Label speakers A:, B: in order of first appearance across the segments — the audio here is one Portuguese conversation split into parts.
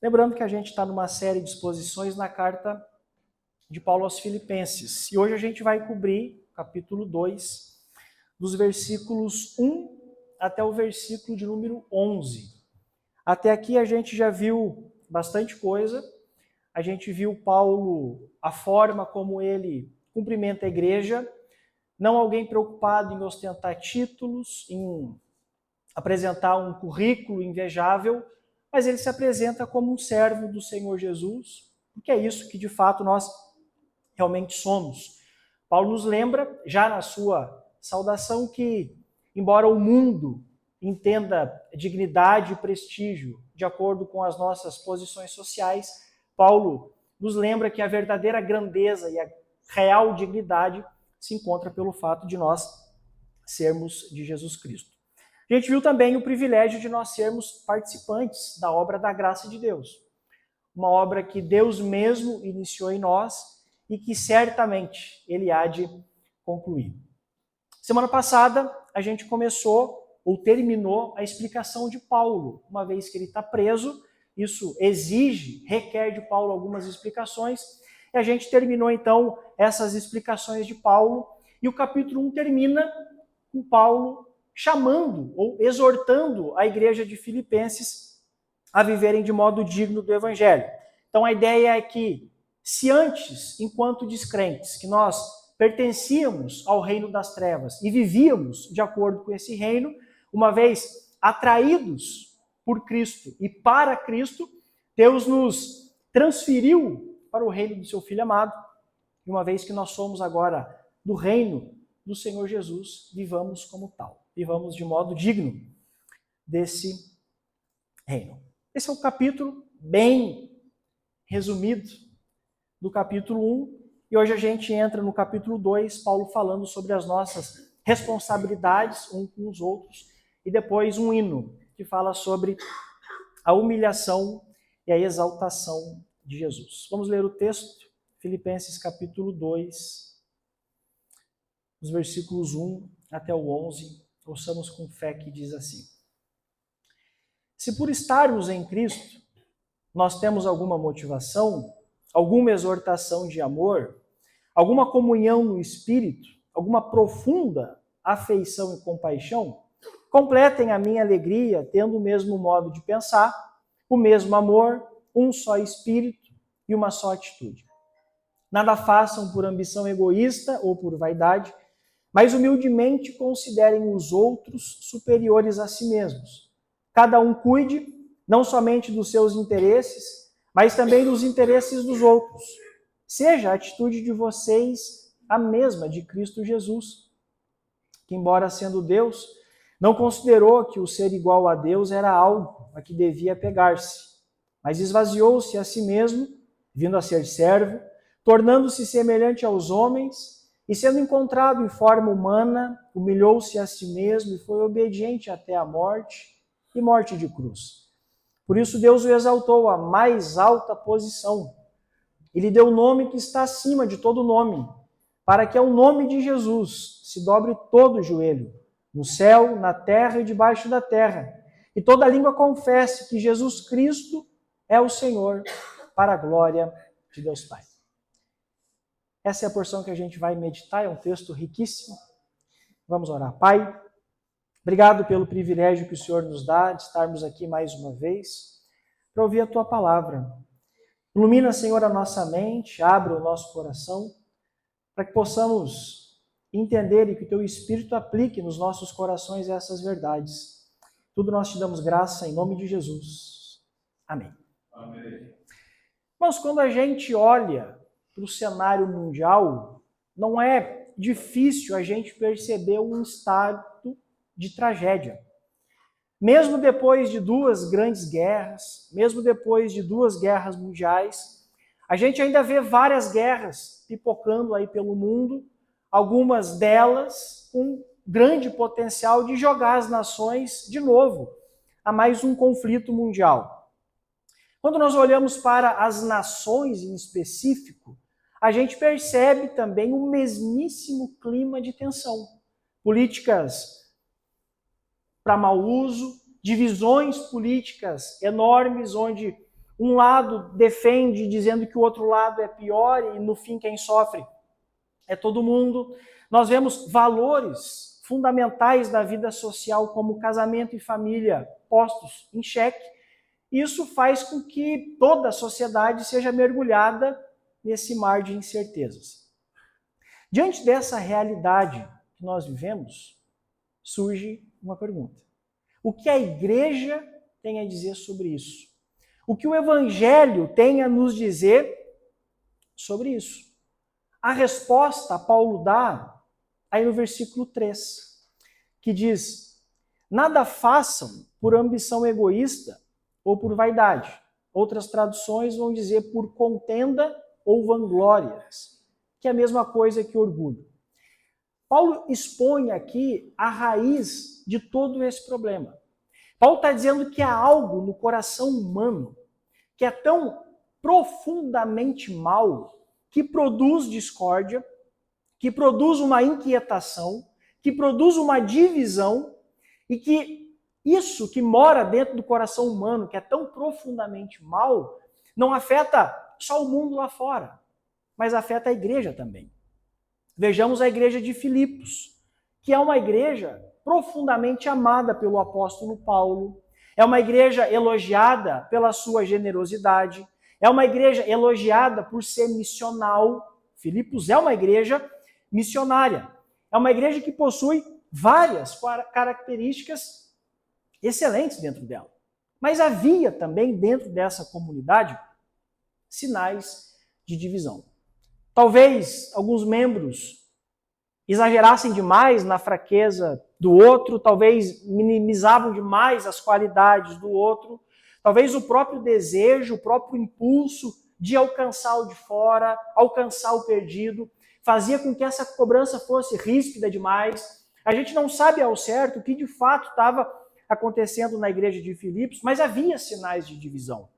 A: Lembrando que a gente está numa série de exposições na carta de Paulo aos Filipenses. E hoje a gente vai cobrir o capítulo 2, dos versículos 1 até o versículo de número 11. Até aqui a gente já viu bastante coisa. A gente viu Paulo, a forma como ele cumprimenta a igreja, não alguém preocupado em ostentar títulos, em apresentar um currículo invejável, mas ele se apresenta como um servo do Senhor Jesus, porque é isso que de fato nós realmente somos. Paulo nos lembra, já na sua saudação, que embora o mundo entenda dignidade e prestígio de acordo com as nossas posições sociais, Paulo nos lembra que a verdadeira grandeza e a real dignidade se encontra pelo fato de nós sermos de Jesus Cristo. A gente viu também o privilégio de nós sermos participantes da obra da graça de Deus. Uma obra que Deus mesmo iniciou em nós e que certamente Ele há de concluir. Semana passada, a gente começou ou terminou a explicação de Paulo. Uma vez que ele está preso, isso requer de Paulo algumas explicações. E a gente terminou, então, essas explicações de Paulo. E o capítulo 1 termina com Paulo chamando ou exortando a igreja de Filipenses a viverem de modo digno do Evangelho. Então a ideia é que, se antes, enquanto descrentes, que nós pertencíamos ao reino das trevas e vivíamos de acordo com esse reino, uma vez atraídos por Cristo e para Cristo, Deus nos transferiu para o reino do seu Filho amado. E uma vez que nós somos agora do reino do Senhor Jesus, vivamos como tal. Vivamos de modo digno desse reino. Esse é o capítulo bem resumido do capítulo 1. E hoje a gente entra no capítulo 2, Paulo falando sobre as nossas responsabilidades uns com os outros. E depois um hino que fala sobre a humilhação e a exaltação de Jesus. Vamos ler o texto, Filipenses capítulo 2, os versículos 1 até o 11. Ouçamos com fé que diz assim: Se por estarmos em Cristo, nós temos alguma motivação, alguma exortação de amor, alguma comunhão no Espírito, alguma profunda afeição e compaixão, completem a minha alegria tendo o mesmo modo de pensar, o mesmo amor, um só Espírito e uma só atitude. Nada façam por ambição egoísta ou por vaidade, mas humildemente considerem os outros superiores a si mesmos. Cada um cuide não somente dos seus interesses, mas também dos interesses dos outros. Seja a atitude de vocês a mesma de Cristo Jesus, que, embora sendo Deus, não considerou que o ser igual a Deus era algo a que devia pegar-se, mas esvaziou-se a si mesmo, vindo a ser servo, tornando-se semelhante aos homens, e sendo encontrado em forma humana, humilhou-se a si mesmo e foi obediente até a morte, e morte de cruz. Por isso Deus o exaltou à mais alta posição. Ele deu o nome que está acima de todo nome, para que ao nome de Jesus se dobre todo o joelho, no céu, na terra e debaixo da terra, e toda língua confesse que Jesus Cristo é o Senhor, para a glória de Deus Pai. Essa é a porção que a gente vai meditar, é um texto riquíssimo. Vamos orar. Pai, obrigado pelo privilégio que o Senhor nos dá de estarmos aqui mais uma vez para ouvir a Tua palavra. Ilumina, Senhor, a nossa mente, abre o nosso coração, para que possamos entender e que o Teu Espírito aplique nos nossos corações essas verdades. Tudo nós te damos graça em nome de Jesus. Amém.
B: Amém.
A: Mas quando a gente olha para o cenário mundial, não é difícil a gente perceber um estado de tragédia. Mesmo depois de 2 grandes guerras, mesmo depois de 2 guerras mundiais, a gente ainda vê várias guerras pipocando aí pelo mundo, algumas delas com grande potencial de jogar as nações de novo a mais um conflito mundial. Quando nós olhamos para as nações em específico, a gente percebe também o mesmíssimo clima de tensão. Políticas para mau uso, divisões políticas enormes, onde Um lado defende dizendo que o outro lado é pior e no fim quem sofre é todo mundo. Nós vemos valores fundamentais da vida social como casamento e família postos em xeque. Isso faz com que toda a sociedade seja mergulhada nesse mar de incertezas. Diante dessa realidade que nós vivemos, surge uma pergunta. O que a igreja tem a dizer sobre isso? O que o evangelho tem a nos dizer sobre isso? A resposta Paulo dá aí no versículo 3, que diz: nada façam por ambição egoísta ou por vaidade. Outras traduções vão dizer por contenda ou vanglórias, que é a mesma coisa que orgulho. Paulo expõe aqui a raiz de todo esse problema. Paulo está dizendo que há algo no coração humano que é tão profundamente mal, que produz discórdia, que produz uma inquietação, que produz uma divisão, e que isso que mora dentro do coração humano, que é tão profundamente mal, não afeta só o mundo lá fora, mas afeta a igreja também. Vejamos a igreja de Filipos, que é uma igreja profundamente amada pelo apóstolo Paulo, é uma igreja elogiada pela sua generosidade, é uma igreja elogiada por ser missional. Filipos é uma igreja missionária, é uma igreja que possui várias características excelentes dentro dela. Mas havia também dentro dessa comunidade sinais de divisão. Talvez alguns membros exagerassem demais na fraqueza do outro, talvez minimizavam demais as qualidades do outro, talvez o próprio desejo, o próprio impulso de alcançar o de fora, alcançar o perdido, fazia com que essa cobrança fosse ríspida demais. A gente não sabe ao certo o que de fato estava acontecendo na igreja de Filipos, mas havia sinais de divisão.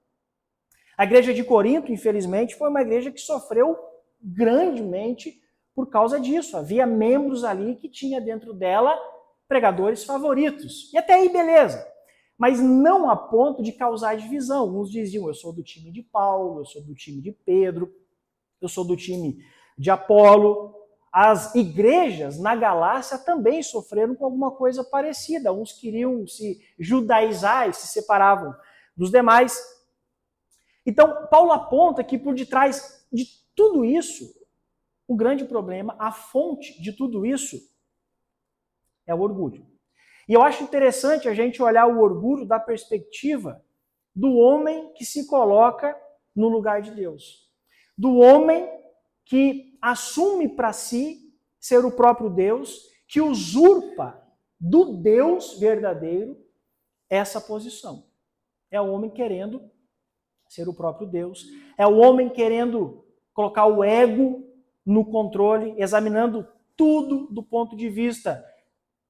A: A igreja de Corinto, infelizmente, foi uma igreja que sofreu grandemente por causa disso. Havia membros ali que tinha dentro dela pregadores favoritos. E até aí, beleza. Mas não a ponto de causar divisão. Uns diziam, eu sou do time de Paulo, eu sou do time de Pedro, eu sou do time de Apolo. As igrejas na Galácia também sofreram com alguma coisa parecida. Uns queriam se judaizar e se separavam dos demais. Então, Paulo aponta que por detrás de tudo isso, o grande problema, a fonte de tudo isso, é o orgulho. E eu acho interessante a gente olhar o orgulho da perspectiva do homem que se coloca no lugar de Deus. Do homem que assume para si ser o próprio Deus, que usurpa do Deus verdadeiro essa posição. É o homem querendo ser o próprio Deus. É o homem querendo colocar o ego no controle, examinando tudo do ponto de vista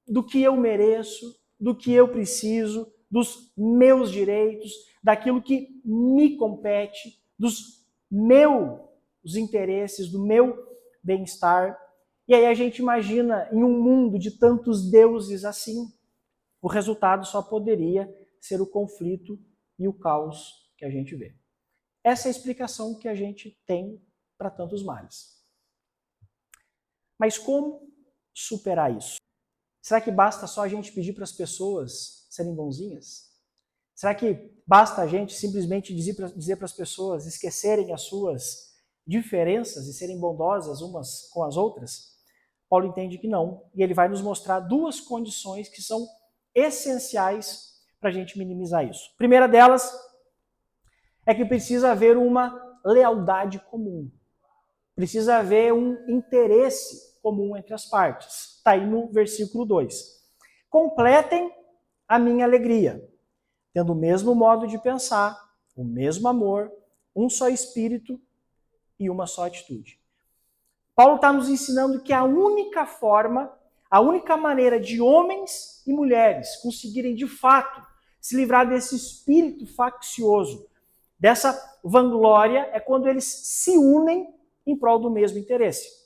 A: do que eu mereço, do que eu preciso, dos meus direitos, daquilo que me compete, dos meus interesses, do meu bem-estar. E aí a gente imagina, em um mundo de tantos deuses assim, o resultado só poderia ser o conflito e o caos que a gente vê. Essa é a explicação que a gente tem para tantos males. Mas como superar isso? Será que basta só a gente pedir para as pessoas serem bonzinhas? Será que basta a gente simplesmente dizer para as pessoas esquecerem as suas diferenças e serem bondosas umas com as outras? Paulo entende que não, e ele vai nos mostrar duas condições que são essenciais para a gente minimizar isso. A primeira delas é que precisa haver uma lealdade comum. Precisa haver um interesse comum entre as partes. Está aí no versículo 2. Completem a minha alegria, tendo o mesmo modo de pensar, o mesmo amor, um só espírito e uma só atitude. Paulo está nos ensinando que a única forma, a única maneira de homens e mulheres conseguirem de fato se livrar desse espírito faccioso, dessa vanglória, é quando eles se unem em prol do mesmo interesse.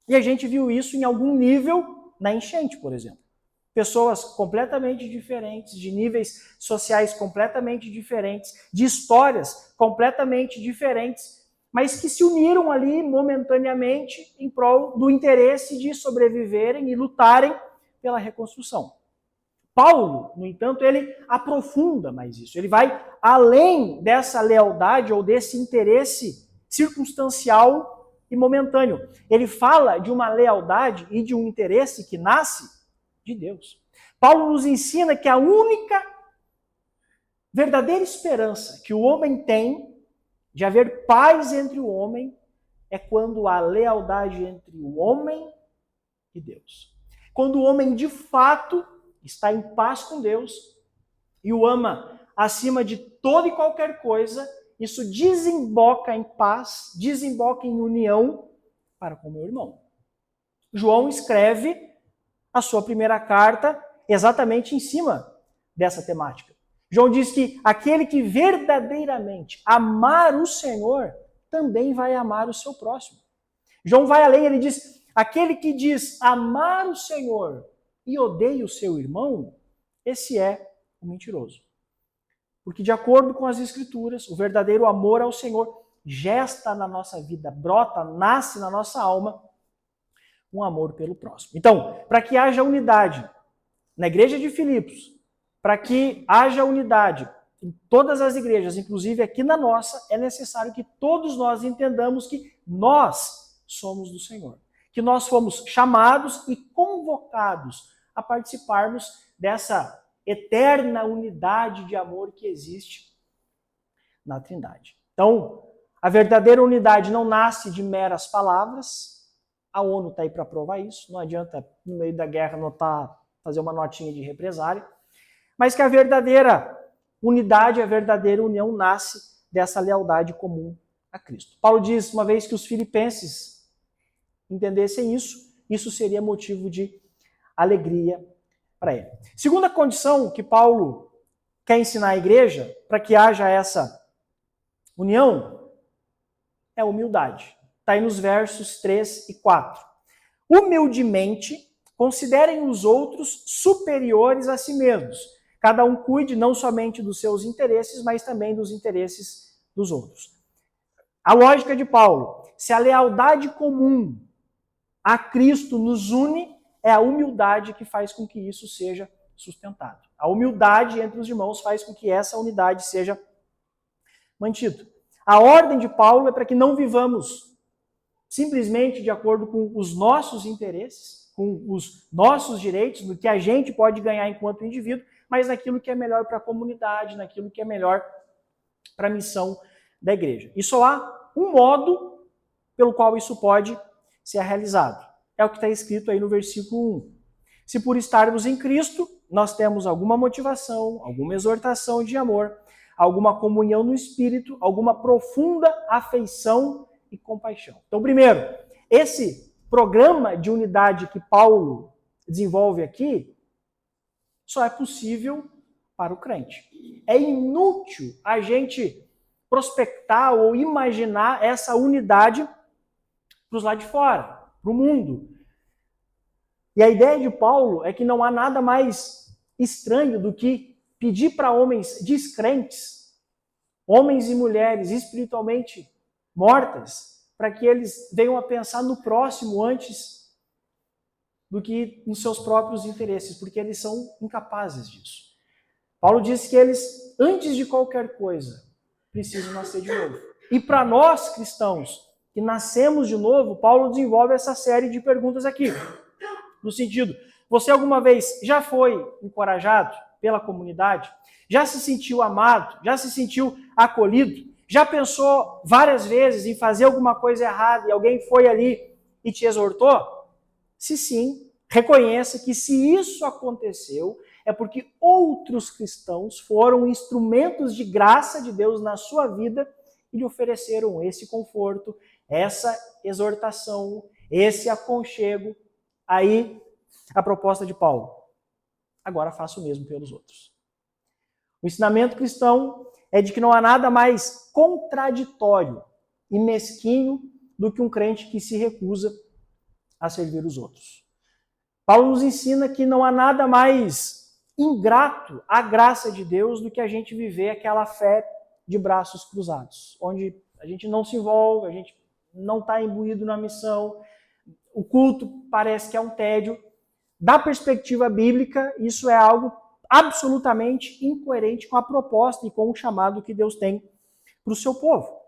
A: E a gente viu isso em algum nível na enchente, por exemplo. Pessoas completamente diferentes, de níveis sociais completamente diferentes, de histórias completamente diferentes, mas que se uniram ali momentaneamente em prol do interesse de sobreviverem e lutarem pela reconstrução. Paulo, no entanto, ele aprofunda mais isso. Ele vai além dessa lealdade ou desse interesse circunstancial e momentâneo. Ele fala de uma lealdade e de um interesse que nasce de Deus. Paulo nos ensina que a única verdadeira esperança que o homem tem de haver paz entre o homem é quando há lealdade entre o homem e Deus. Quando o homem de fato está em paz com Deus e o ama acima de toda e qualquer coisa, isso desemboca em paz, desemboca em união para com o meu irmão. João escreve a sua primeira carta exatamente em cima dessa temática. João diz que aquele que verdadeiramente amar o Senhor também vai amar o seu próximo. João vai além, ele diz, aquele que diz amar o Senhor e odeia o seu irmão, esse é o mentiroso. Porque de acordo com as Escrituras, o verdadeiro amor ao Senhor gesta na nossa vida, brota, nasce na nossa alma um amor pelo próximo. Então, para que haja unidade na igreja de Filipos, para que haja unidade em todas as igrejas, inclusive aqui na nossa, é necessário que todos nós entendamos que nós somos do Senhor. Que nós fomos chamados e convocados a participarmos dessa eterna unidade de amor que existe na Trindade. Então, a verdadeira unidade não nasce de meras palavras. A ONU está aí para provar isso. Não adianta, no meio da guerra, fazer uma notinha de represália. Mas que a verdadeira unidade, a verdadeira união nasce dessa lealdade comum a Cristo. Paulo diz, uma vez que os filipenses entendessem isso, isso seria motivo de alegria para ele. Segunda condição que Paulo quer ensinar à igreja para que haja essa união é a humildade. Está aí nos versos 3 e 4. Humildemente, considerem os outros superiores a si mesmos. Cada um cuide não somente dos seus interesses, mas também dos interesses dos outros. A lógica de Paulo, se a lealdade comum a Cristo nos une, é a humildade que faz com que isso seja sustentado. A humildade entre os irmãos faz com que essa unidade seja mantida. A ordem de Paulo é para que não vivamos simplesmente de acordo com os nossos interesses, com os nossos direitos, no que a gente pode ganhar enquanto indivíduo, mas naquilo que é melhor para a comunidade, naquilo que é melhor para a missão da igreja. E só há um modo pelo qual isso pode ser realizado. É o que está escrito aí no versículo 1. Se por estarmos em Cristo, nós temos alguma motivação, alguma exortação de amor, alguma comunhão no Espírito, alguma profunda afeição e compaixão. Então, primeiro, esse programa de unidade que Paulo desenvolve aqui só é possível para o crente. É inútil a gente prospectar ou imaginar essa unidade para os lados de fora, para o mundo. E a ideia de Paulo é que não há nada mais estranho do que pedir para homens descrentes, homens e mulheres espiritualmente mortas, para que eles venham a pensar no próximo antes do que nos seus próprios interesses, porque eles são incapazes disso. Paulo diz que eles, antes de qualquer coisa, precisam nascer de novo. E para nós, cristãos, que nascemos de novo, Paulo desenvolve essa série de perguntas aqui. No sentido, você alguma vez já foi encorajado pela comunidade? Já se sentiu amado? Já se sentiu acolhido? Já pensou várias vezes em fazer alguma coisa errada e alguém foi ali e te exortou? Se sim, reconheça que se isso aconteceu, é porque outros cristãos foram instrumentos de graça de Deus na sua vida e lhe ofereceram esse conforto, essa exortação, esse aconchego. Aí, a proposta de Paulo. Agora faça o mesmo pelos outros. O ensinamento cristão é de que não há nada mais contraditório e mesquinho do que um crente que se recusa a servir os outros. Paulo nos ensina que não há nada mais ingrato à graça de Deus do que a gente viver aquela fé de braços cruzados, onde a gente não se envolve, a gente não está imbuído na missão, o culto parece que é um tédio. Da perspectiva bíblica, isso é algo absolutamente incoerente com a proposta e com o chamado que Deus tem para o seu povo.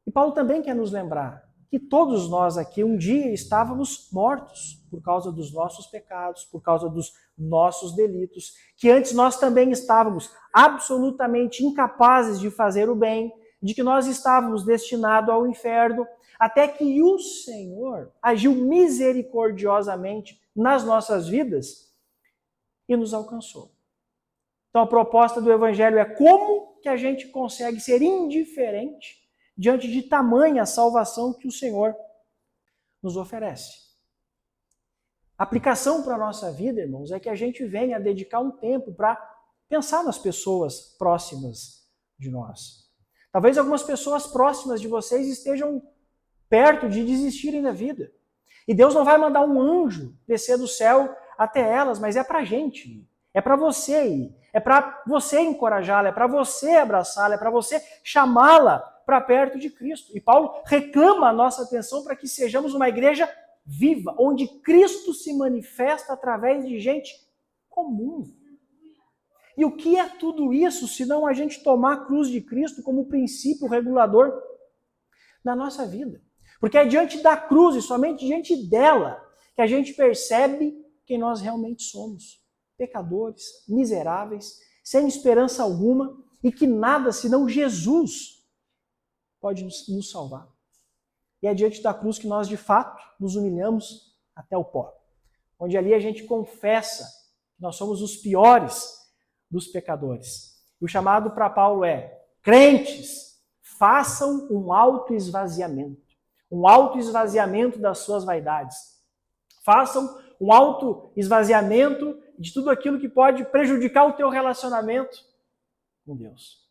A: E Paulo também quer nos lembrar que todos nós aqui um dia estávamos mortos por causa dos nossos pecados, por causa dos nossos delitos, que antes nós também estávamos absolutamente incapazes de fazer o bem, de que nós estávamos destinados ao inferno, até que o Senhor agiu misericordiosamente nas nossas vidas e nos alcançou. Então a proposta do Evangelho é como que a gente consegue ser indiferente diante de tamanha salvação que o Senhor nos oferece. A aplicação para a nossa vida, irmãos, é que a gente venha dedicar um tempo para pensar nas pessoas próximas de nós. Talvez algumas pessoas próximas de vocês estejam perto de desistirem da vida. E Deus não vai mandar um anjo descer do céu até elas, mas é para a gente ir. É para você ir. É para você encorajá-la, é para você abraçá-la, é para você chamá-la para perto de Cristo. E Paulo reclama a nossa atenção para que sejamos uma igreja viva, onde Cristo se manifesta através de gente comum. E o que é tudo isso, senão a gente tomar a cruz de Cristo como princípio regulador da nossa vida? Porque é diante da cruz e somente diante dela que a gente percebe quem nós realmente somos. Pecadores, miseráveis, sem esperança alguma e que nada senão Jesus pode nos salvar. E é diante da cruz que nós de fato nos humilhamos até o pó. Onde ali a gente confessa que nós somos os piores dos pecadores. E o chamado para Paulo é: crentes, façam um autoesvaziamento. Um autoesvaziamento das suas vaidades. Façam um autoesvaziamento de tudo aquilo que pode prejudicar o teu relacionamento com Deus.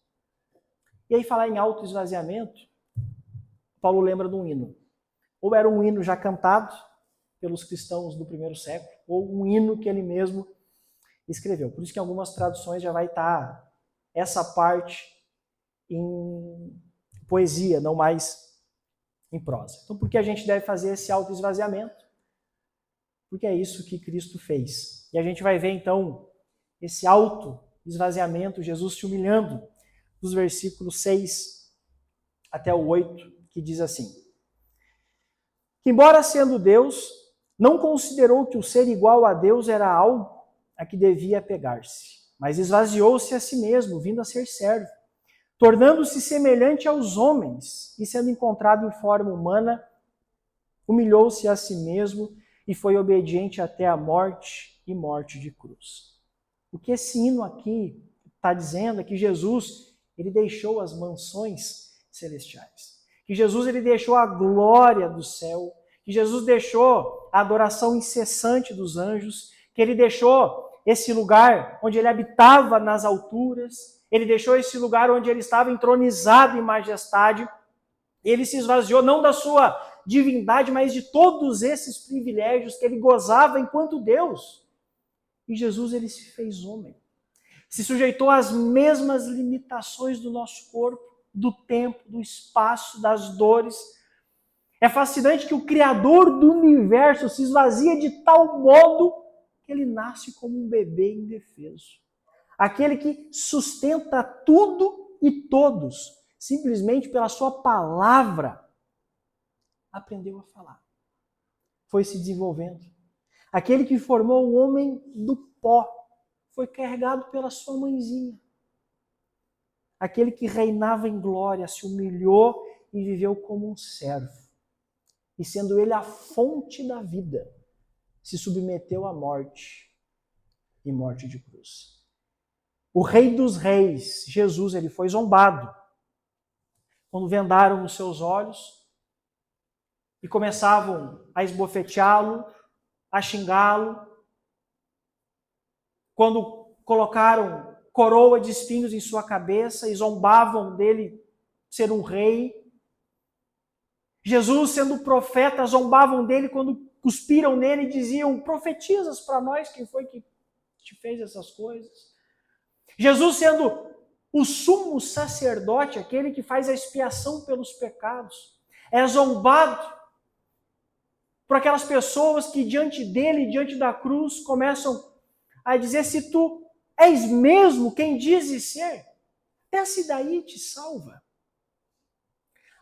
A: E aí falar em autoesvaziamento, Paulo lembra de um hino. Ou era um hino já cantado pelos cristãos do primeiro século, ou um hino que ele mesmo escreveu. Por isso que em algumas traduções já vai estar essa parte em poesia, não mais em prosa. Então por que a gente deve fazer esse autoesvaziamento? Porque é isso que Cristo fez. E a gente vai ver então esse autoesvaziamento, Jesus se humilhando, dos versículos 6 até o 8, que diz assim: que embora sendo Deus, não considerou que o ser igual a Deus era algo a que devia apegar-se, mas esvaziou-se a si mesmo, vindo a ser servo, tornando-se semelhante aos homens, e sendo encontrado em forma humana, humilhou-se a si mesmo e foi obediente até a morte e morte de cruz. O que esse hino aqui está dizendo é que Jesus, ele deixou as mansões celestiais. Que Jesus, ele deixou a glória do céu. Que Jesus deixou a adoração incessante dos anjos. Que ele deixou esse lugar onde ele habitava nas alturas. Ele deixou esse lugar onde ele estava entronizado em majestade. Ele se esvaziou não da sua divindade, mas de todos esses privilégios que ele gozava enquanto Deus. E Jesus, ele se fez homem. Se sujeitou às mesmas limitações do nosso corpo, do tempo, do espaço, das dores. É fascinante que o Criador do universo se esvazia de tal modo que ele nasce como um bebê indefeso. Aquele que sustenta tudo e todos, simplesmente pela sua palavra, aprendeu a falar. Foi se desenvolvendo. Aquele que formou o homem do pó, foi carregado pela sua mãezinha. Aquele que reinava em glória, se humilhou e viveu como um servo. E sendo ele a fonte da vida, se submeteu à morte e morte de cruz. O Rei dos Reis, Jesus, ele foi zombado. Quando vendaram nos seus olhos e começavam a esbofeteá-lo, a xingá-lo. Quando colocaram coroa de espinhos em sua cabeça e zombavam dele ser um rei. Jesus, sendo profeta, zombavam dele quando cuspiram nele e diziam: profetizas para nós quem foi que te fez essas coisas. Jesus sendo o sumo sacerdote, aquele que faz a expiação pelos pecados, é zombado por aquelas pessoas que diante dele, diante da cruz, começam a dizer: se tu és mesmo quem dizes ser, desce daí e te salva.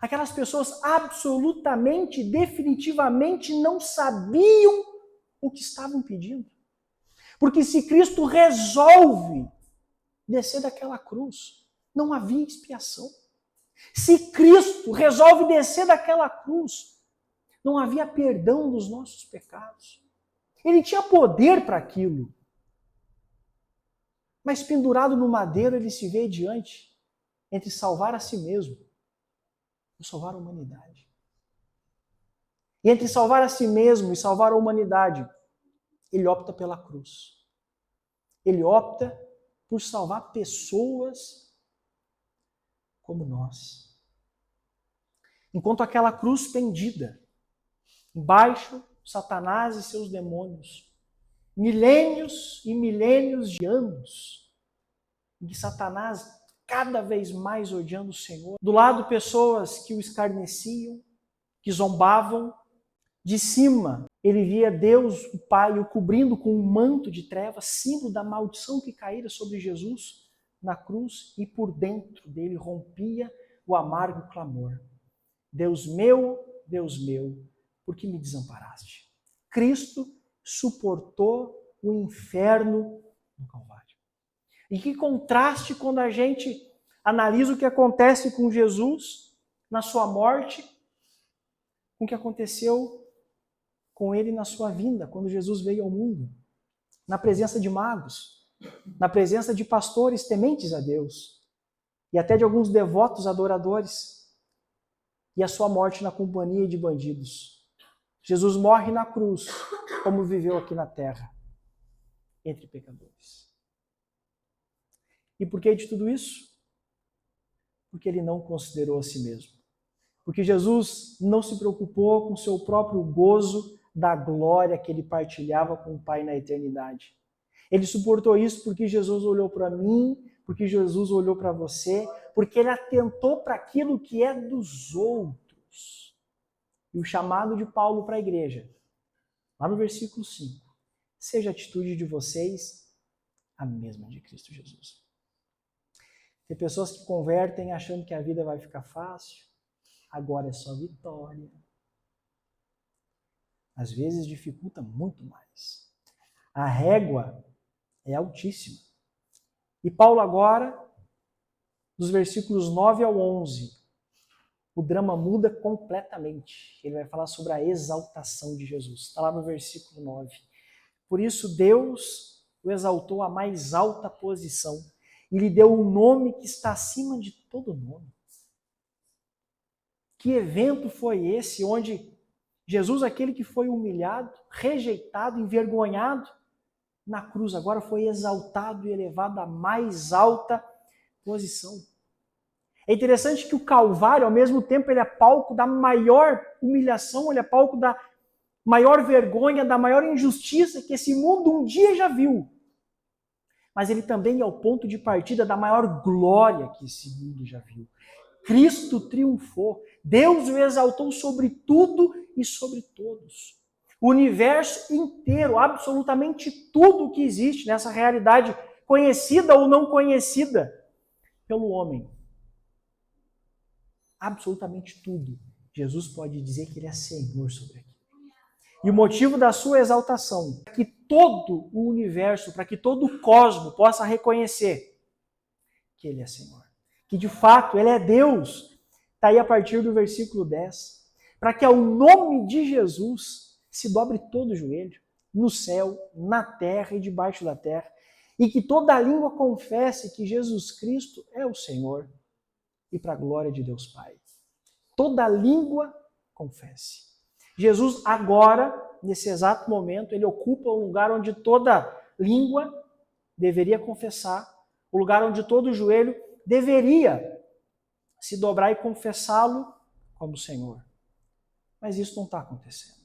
A: Aquelas pessoas absolutamente, definitivamente não sabiam o que estavam pedindo. Porque se Cristo resolve descer daquela cruz, não havia expiação. Se Cristo resolve descer daquela cruz, não havia perdão dos nossos pecados. Ele tinha poder para aquilo. Mas pendurado no madeiro, ele se vê diante entre salvar a si mesmo ou salvar a humanidade. E entre salvar a si mesmo e salvar a humanidade, ele opta pela cruz. Ele opta por salvar pessoas como nós. Enquanto aquela cruz pendida, embaixo, Satanás e seus demônios, milênios e milênios de anos, em que Satanás cada vez mais odiando o Senhor. Do lado, pessoas que o escarneciam, que zombavam. De cima, ele via Deus, o Pai, o cobrindo com um manto de trevas, símbolo da maldição que caíra sobre Jesus na cruz, e por dentro dele rompia o amargo clamor: Deus meu, por que me desamparaste? Cristo suportou o inferno no Calvário. E que contraste quando a gente analisa o que acontece com Jesus na sua morte, com o que aconteceu com ele na sua vinda, quando Jesus veio ao mundo, na presença de magos, na presença de pastores tementes a Deus, e até de alguns devotos adoradores, e a sua morte na companhia de bandidos. Jesus morre na cruz, como viveu aqui na terra, entre pecadores. E por que de tudo isso? Porque ele não considerou a si mesmo. Porque Jesus não se preocupou com o seu próprio gozo da glória que ele partilhava com o Pai na eternidade. Ele suportou isso porque Jesus olhou para mim, porque Jesus olhou para você, porque ele atentou para aquilo que é dos outros. E o chamado de Paulo para a igreja, lá no versículo 5, seja a atitude de vocês a mesma de Cristo Jesus. Tem pessoas que convertem achando que a vida vai ficar fácil, agora é só vitória. Às vezes dificulta muito mais. A régua é altíssima. E Paulo agora, dos versículos 9 ao 11, o drama muda completamente. Ele vai falar sobre a exaltação de Jesus. Está lá no versículo 9. Por isso Deus o exaltou à mais alta posição e lhe deu um nome que está acima de todo nome. Que evento foi esse onde Jesus, aquele que foi humilhado, rejeitado, envergonhado, na cruz agora foi exaltado e elevado à mais alta posição. É interessante que o Calvário, ao mesmo tempo, ele é palco da maior humilhação, ele é palco da maior vergonha, da maior injustiça que esse mundo um dia já viu. Mas ele também é o ponto de partida da maior glória que esse mundo já viu. Cristo triunfou. Deus o exaltou sobre tudo e sobre todos. O universo inteiro, absolutamente tudo que existe nessa realidade, conhecida ou não conhecida pelo homem. Absolutamente tudo. Jesus pode dizer que ele é Senhor sobre aquilo. E o motivo da sua exaltação é que todo o universo, para que todo o cosmos possa reconhecer que ele é Senhor. Que de fato ele é Deus. Está aí a partir do versículo 10. Para que ao nome de Jesus se dobre todo o joelho, no céu, na terra e debaixo da terra, e que toda língua confesse que Jesus Cristo é o Senhor, e para a glória de Deus Pai. Toda língua confesse. Jesus agora, nesse exato momento, ele ocupa o lugar onde toda língua deveria confessar, o lugar onde todo joelho deveria se dobrar e confessá-lo como Senhor. Mas isso não está acontecendo.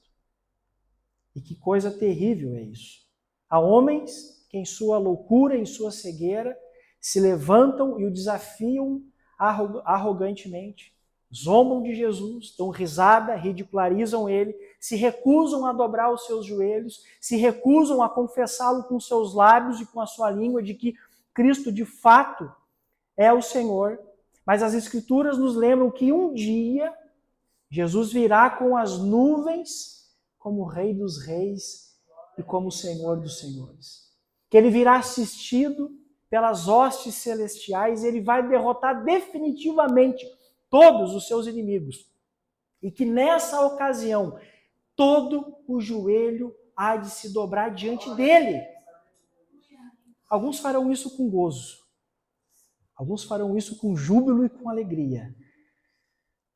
A: E que coisa terrível é isso. Há homens que em sua loucura, em sua cegueira, se levantam e o desafiam arrogantemente, zombam de Jesus, dão risada, ridicularizam ele, se recusam a dobrar os seus joelhos, se recusam a confessá-lo com seus lábios e com a sua língua de que Cristo de fato é o Senhor. Mas as Escrituras nos lembram que um dia Jesus virá com as nuvens como Rei dos Reis e como Senhor dos Senhores. Que ele virá assistido pelas hostes celestiais, ele vai derrotar definitivamente todos os seus inimigos. E que nessa ocasião, todo o joelho há de se dobrar diante dele. Alguns farão isso com gozo. Alguns farão isso com júbilo e com alegria.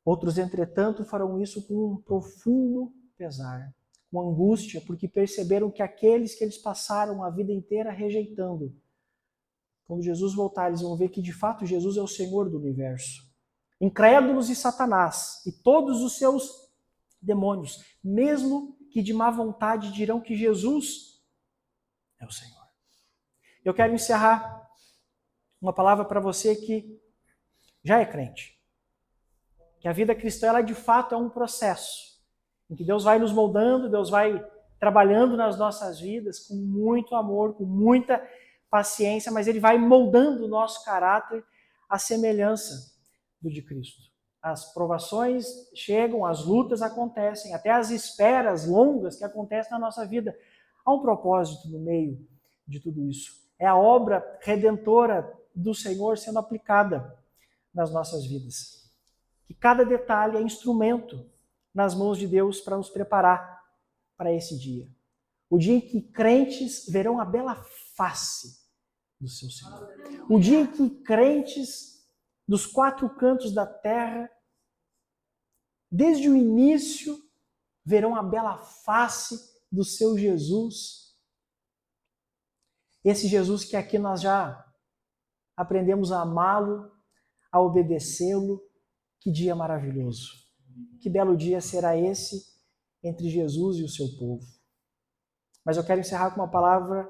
A: Outros, entretanto, farão isso com um profundo pesar, com angústia, porque perceberam que aqueles que eles passaram a vida inteira rejeitando, quando Jesus voltar, eles vão ver que de fato Jesus é o Senhor do universo. Incrédulos e Satanás e todos os seus demônios, mesmo que de má vontade, dirão que Jesus é o Senhor. Eu quero encerrar uma palavra para você que já é crente. Que a vida cristã, ela de fato é um processo, em que Deus vai nos moldando, Deus vai trabalhando nas nossas vidas com muito amor, com muita paciência, mas Ele vai moldando o nosso caráter à semelhança do de Cristo. As provações chegam, as lutas acontecem, até as esperas longas que acontecem na nossa vida. Há um propósito no meio de tudo isso. É a obra redentora do Senhor sendo aplicada nas nossas vidas. Que cada detalhe é instrumento nas mãos de Deus para nos preparar para esse dia. O dia em que crentes verão a bela face do seu Senhor. O dia em que crentes dos quatro cantos da terra, desde o início, verão a bela face do seu Jesus. Esse Jesus que aqui nós já aprendemos a amá-lo, a obedecê-lo. Que dia maravilhoso. Que belo dia será esse entre Jesus e o seu povo. Mas eu quero encerrar com uma palavra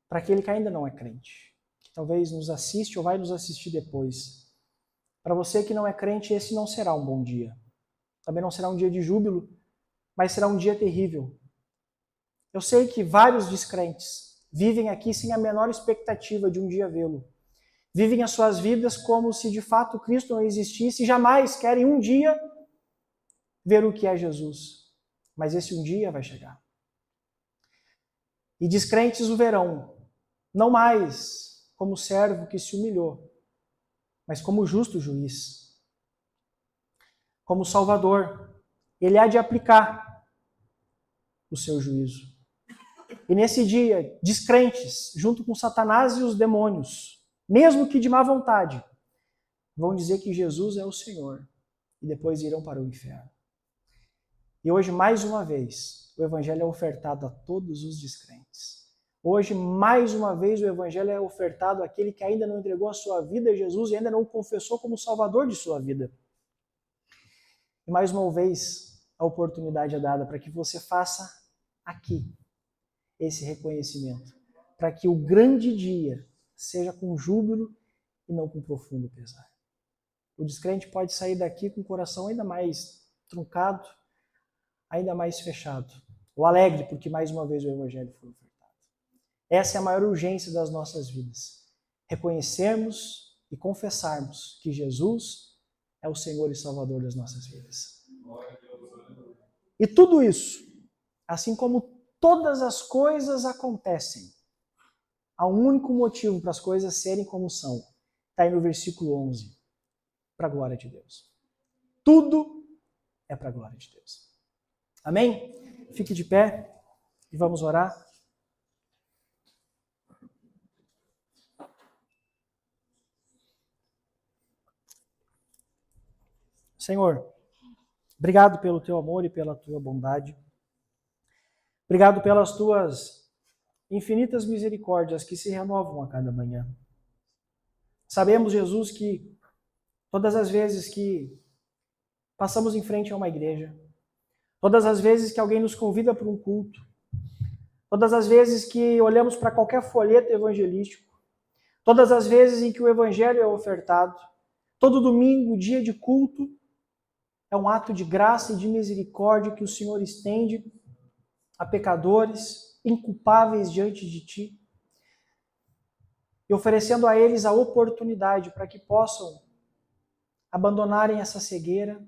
A: para aquele que ainda não é crente, que talvez nos assiste ou vai nos assistir depois. Para você que não é crente, esse não será um bom dia. Também não será um dia de júbilo, mas será um dia terrível. Eu sei que vários descrentes vivem aqui sem a menor expectativa de um dia vê-lo. Vivem as suas vidas como se de fato Cristo não existisse e jamais querem um dia ver o que é Jesus. Mas esse um dia vai chegar. E descrentes o verão, não mais como servo que se humilhou, mas como justo juiz, como Salvador. Ele há de aplicar o seu juízo. E nesse dia, descrentes, junto com Satanás e os demônios, mesmo que de má vontade, vão dizer que Jesus é o Senhor e depois irão para o inferno. E hoje, mais uma vez, o Evangelho é ofertado a todos os descrentes. Hoje, mais uma vez, o Evangelho é ofertado àquele que ainda não entregou a sua vida a Jesus e ainda não o confessou como Salvador de sua vida. E mais uma vez, a oportunidade é dada para que você faça aqui esse reconhecimento, para que o grande dia seja com júbilo e não com profundo pesar. O descrente pode sair daqui com o coração ainda mais truncado, ainda mais fechado. Ou alegre, porque mais uma vez o Evangelho foi ofertado. Essa é a maior urgência das nossas vidas. Reconhecermos e confessarmos que Jesus é o Senhor e Salvador das nossas vidas. E tudo isso, assim como todas as coisas acontecem, há um único motivo para as coisas serem como são. Está aí no versículo 11. Para a glória de Deus. Tudo é para a glória de Deus. Amém? Fique de pé e vamos orar. Senhor, obrigado pelo teu amor e pela tua bondade. Obrigado pelas tuas infinitas misericórdias que se renovam a cada manhã. Sabemos, Jesus, que todas as vezes que passamos em frente a uma igreja, Todas as vezes que alguém nos convida para um culto, todas as vezes que olhamos para qualquer folheto evangelístico, todas as vezes em que o evangelho é ofertado, todo domingo, dia de culto, é um ato de graça e de misericórdia que o Senhor estende a pecadores inculpáveis diante de ti, e oferecendo a eles a oportunidade para que possam abandonarem essa cegueira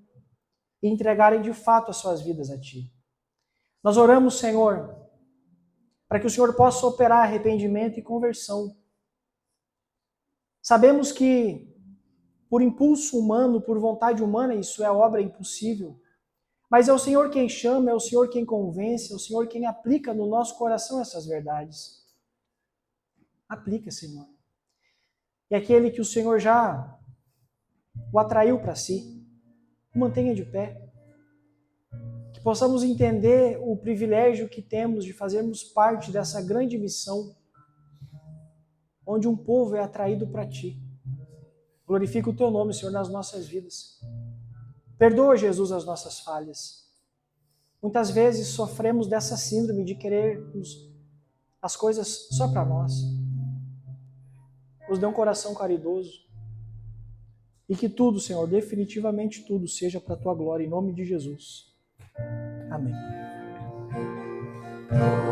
A: e entregarem de fato as suas vidas a ti. Nós oramos, Senhor, para que o Senhor possa operar arrependimento e conversão. Sabemos que, por impulso humano, por vontade humana, isso é obra impossível. Mas é o Senhor quem chama, é o Senhor quem convence, é o Senhor quem aplica no nosso coração essas verdades. Aplica, Senhor. E aquele que o Senhor já o atraiu para si, o mantenha de pé. Que possamos entender o privilégio que temos de fazermos parte dessa grande missão, onde um povo é atraído para ti. Glorifica o teu nome, Senhor, nas nossas vidas. Perdoa, Jesus, as nossas falhas. Muitas vezes sofremos dessa síndrome de querermos as coisas só para nós. Nos dê um coração caridoso. E que tudo, Senhor, definitivamente tudo, seja para a tua glória, em nome de Jesus. Amém. Oh,